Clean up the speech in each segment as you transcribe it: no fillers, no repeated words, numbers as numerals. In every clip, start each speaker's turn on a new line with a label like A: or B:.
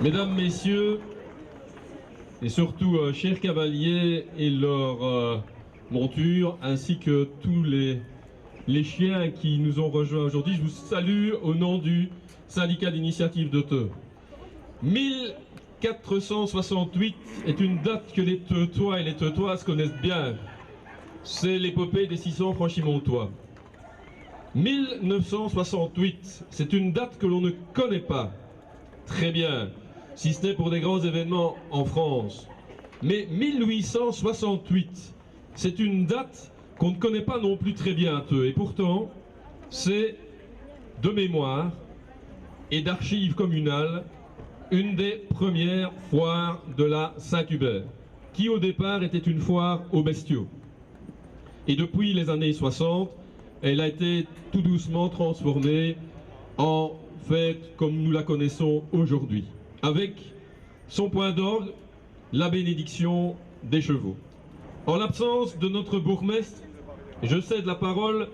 A: Mesdames, Messieurs, et surtout chers cavaliers et leurs montures, ainsi que tous les chiens qui nous ont rejoints aujourd'hui, je vous salue au nom du syndicat d'initiative de Theux. 1468 est une date que les Theutois et les Theutoises connaissent bien. C'est l'épopée des 600 franchimontois. 1968, c'est une date que l'on ne connaît pas très bien, si ce n'est pour des grands événements en France. Mais 1868, c'est une date qu'on ne connaît pas non plus très bien à Theux. Et pourtant, c'est de mémoire et d'archives communales une des premières foires de la Saint-Hubert, qui au départ était une foire aux bestiaux. Et depuis les années 60, elle a été tout doucement transformée en fête comme nous la connaissons aujourd'hui, avec son point d'orgue, la bénédiction des chevaux. En l'absence de notre bourgmestre, je cède la parole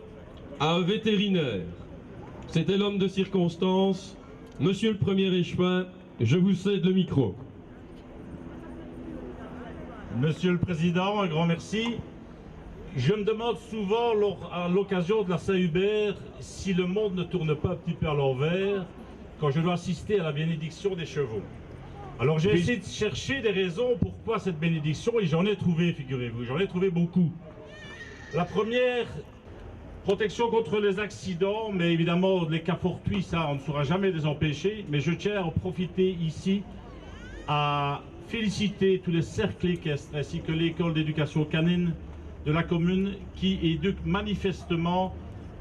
A: à un vétérinaire. C'était l'homme de circonstance, Monsieur le Premier Échevin, je vous cède le micro.
B: Monsieur le Président, un grand merci. Je me demande souvent, à l'occasion de la Saint-Hubert, si le monde ne tourne pas un petit peu à l'envers quand je dois assister à la bénédiction des chevaux. Alors j'ai essayé de chercher des raisons pourquoi cette bénédiction, et j'en ai trouvé, figurez-vous, j'en ai trouvé beaucoup. La première, protection contre les accidents, mais évidemment les cas fortuits, ça on ne saura jamais les empêcher, mais je tiens à en profiter ici à féliciter tous les cercles équestres ainsi que l'école d'éducation canine de la commune qui éduque manifestement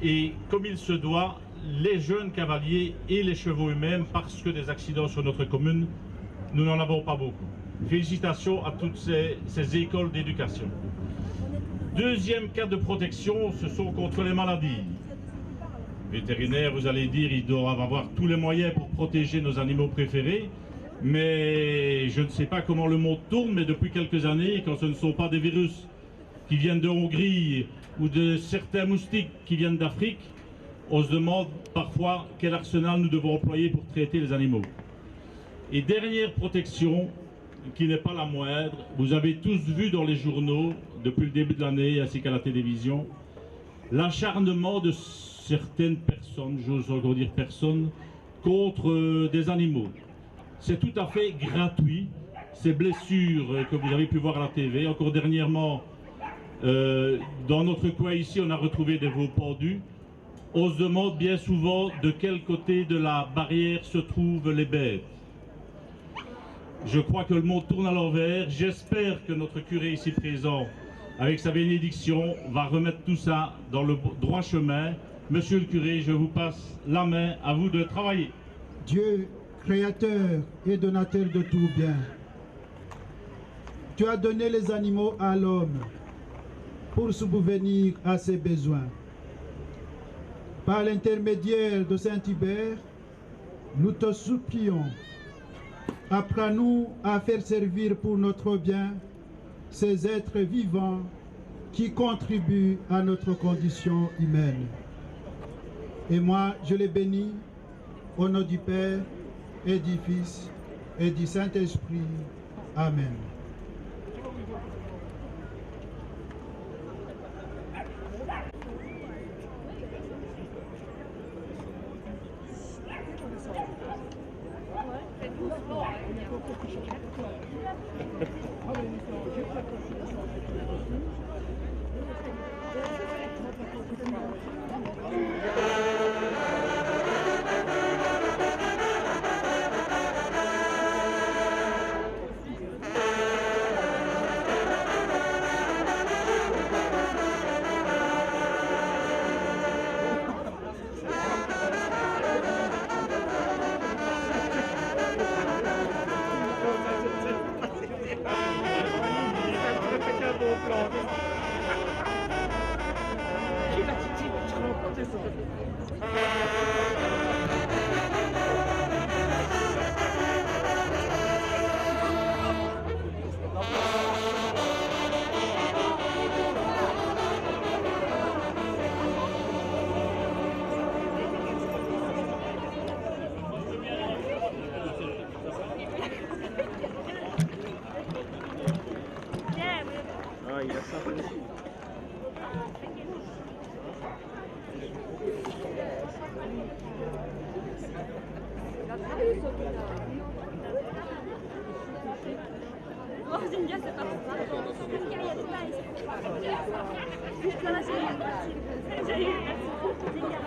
B: et comme il se doit les jeunes cavaliers et les chevaux eux-mêmes, parce que des accidents sur notre commune, nous n'en avons pas beaucoup. Félicitations à toutes ces écoles d'éducation. Deuxième cas de protection, ce sont contre les maladies. Vétérinaires, vous allez dire, ils doivent avoir tous les moyens pour protéger nos animaux préférés, mais je ne sais pas comment le monde tourne, mais depuis quelques années, quand ce ne sont pas des virus qui viennent de Hongrie ou de certains moustiques qui viennent d'Afrique, on se demande parfois quel arsenal nous devons employer pour traiter les animaux. Et dernière protection, qui n'est pas la moindre, vous avez tous vu dans les journaux, depuis le début de l'année ainsi qu'à la télévision, l'acharnement de certaines personnes, j'ose encore dire personnes, contre des animaux. C'est tout à fait gratuit, ces blessures que vous avez pu voir à la TV. Encore dernièrement, dans notre coin ici, on a retrouvé des veaux pendus. On se demande bien souvent de quel côté de la barrière se trouvent les bêtes. Je crois que le monde tourne à l'envers. J'espère que notre curé ici présent, avec sa bénédiction, va remettre tout ça dans le droit chemin. Monsieur le curé, je vous passe la main, à vous de travailler.
C: Dieu, créateur et donateur de tout bien, tu as donné les animaux à l'homme pour subvenir à ses besoins. Par l'intermédiaire de Saint-Hubert, nous te supplions, apprends-nous à faire servir pour notre bien ces êtres vivants qui contribuent à notre condition humaine. Et moi, je les bénis au nom du Père et du Fils et du Saint-Esprit. Amen.
D: Zinga, c'est pas ça. Zinga, il y a des pailles. Ça va, j'ai eu. Zinga.